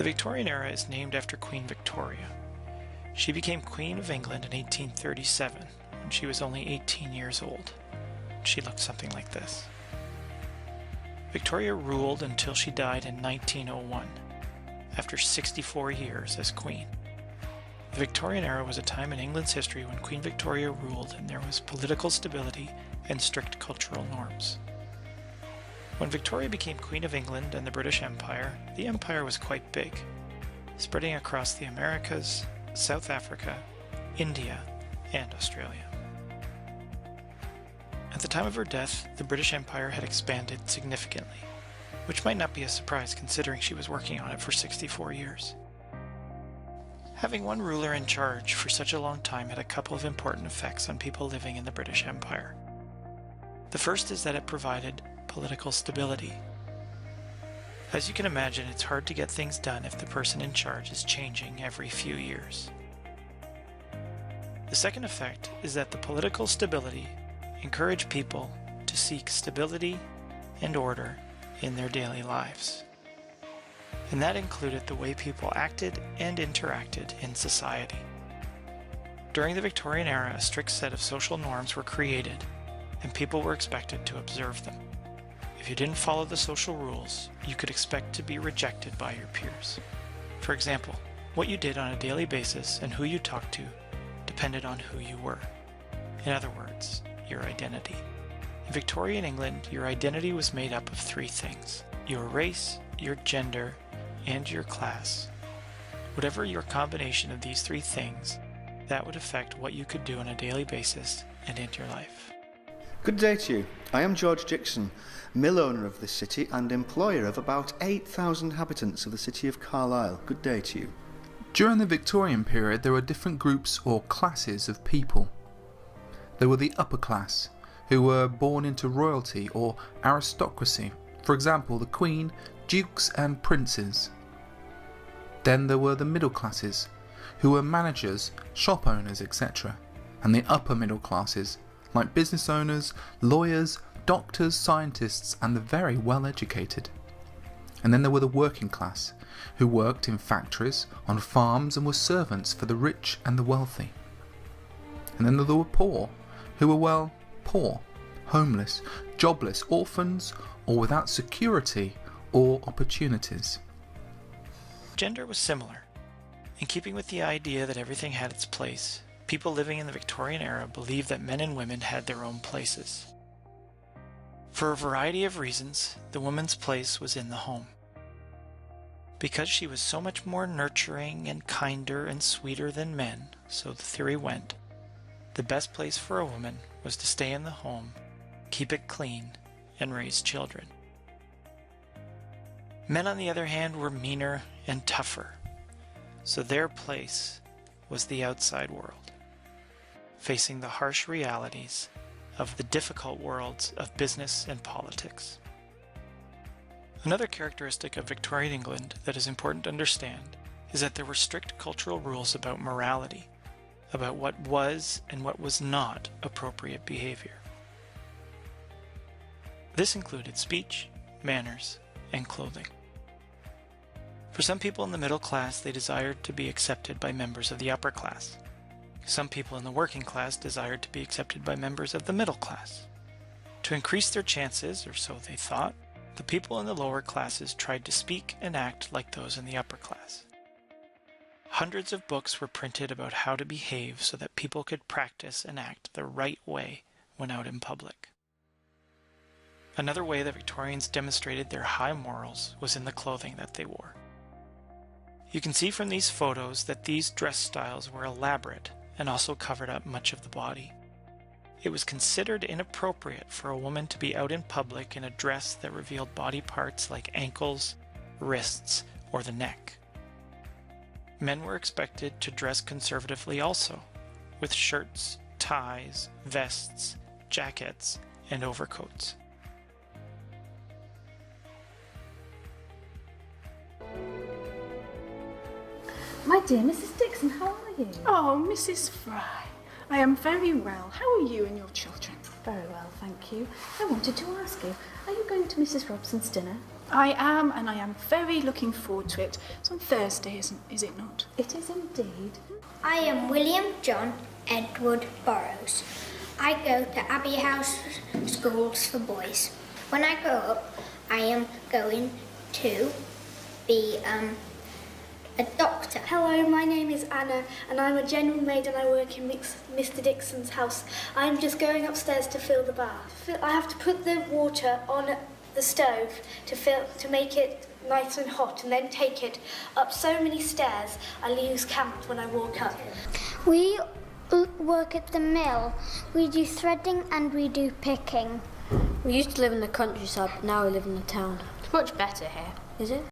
The Victorian era is named after Queen Victoria. She became Queen of England in 1837 when she was only 18 years old. She looked something like this. Victoria ruled until she died in 1901, after 64 years as Queen. The Victorian era was a time in England's history when Queen Victoria ruled and there was political stability and strict cultural norms. When Victoria became Queen of England and the British Empire, the empire was quite big, spreading across the Americas, South Africa, India, and Australia. At the time of her death, the British Empire had expanded significantly, which might not be a surprise considering she was working on it for 64 years. Having one ruler in charge for such a long time had a couple of important effects on people living in the British Empire. The first is that it provided political stability. As you can imagine, it's hard to get things done if the person in charge is changing every few years. The second effect is that the political stability encouraged people to seek stability and order in their daily lives. And that included the way people acted and interacted in society. During the Victorian era, a strict set of social norms were created, and people were expected to observe them. If you didn't follow the social rules, you could expect to be rejected by your peers. For example, what you did on a daily basis and who you talked to depended on who you were. In other words, your identity. In Victorian England, your identity was made up of three things: your race, your gender, and your class. Whatever your combination of these three things, that would affect what you could do on a daily basis and in your life. Good day to you. I am George Dixon, mill owner of this city and employer of about 8,000 inhabitants of the city of Carlisle. Good day to you. During the Victorian period, there were different groups or classes of people. There were the upper class, who were born into royalty or aristocracy, for example the Queen, dukes and princes. Then there were the middle classes, who were managers, shop owners, etc. And the upper middle classes, like business owners, lawyers, doctors, scientists and the very well educated. And then there were the working class, who worked in factories, on farms and were servants for the rich and the wealthy. And then there were poor, who were, well, poor, homeless, jobless, orphans, or without security or opportunities. Gender was similar. In keeping with the idea that everything had its place, people living in the Victorian era believed that men and women had their own places. For a variety of reasons, the woman's place was in the home. Because she was so much more nurturing and kinder and sweeter than men, so the theory went, the best place for a woman was to stay in the home, keep it clean, and raise children. Men, on the other hand, were meaner and tougher, so their place was the outside world, facing the harsh realities of the difficult worlds of business and politics. Another characteristic of Victorian England that is important to understand is that there were strict cultural rules about morality, about what was and what was not appropriate behavior. This included speech, manners, and clothing. For some people in the middle class, they desired to be accepted by members of the upper class. Some people in the working class desired to be accepted by members of the middle class. To increase their chances, or so they thought, the people in the lower classes tried to speak and act like those in the upper class. Hundreds of books were printed about how to behave so that people could practice and act the right way when out in public. Another way the Victorians demonstrated their high morals was in the clothing that they wore. You can see from these photos that these dress styles were elaborate and also covered up much of the body. It was considered inappropriate for a woman to be out in public in a dress that revealed body parts like ankles, wrists, or the neck. Men were expected to dress conservatively also, with shirts, ties, vests, jackets, and overcoats. My dear Mrs. Dixon, how are you? Oh, Mrs. Fry, I am very well. How are you and your children? Very well, thank you. I wanted to ask you, are you going to Mrs. Robson's dinner? I am, and I am very looking forward to it. It's on Thursday, is it not? It is indeed. I am William John Edward Burrows. I go to Abbey House Schools for Boys. When I grow up, I am going to be a doctor. Hello, my name is Anna and I'm a general maid and I work in Mr. Dixon's house. I'm just going upstairs to fill the bath. I have to put the water on the stove to make it nice and hot and then take it up so many stairs I lose count when I walk up. We work at the mill. We do threading and we do picking. We used to live in the countryside, but now we live in the town. It's much better here. Is it?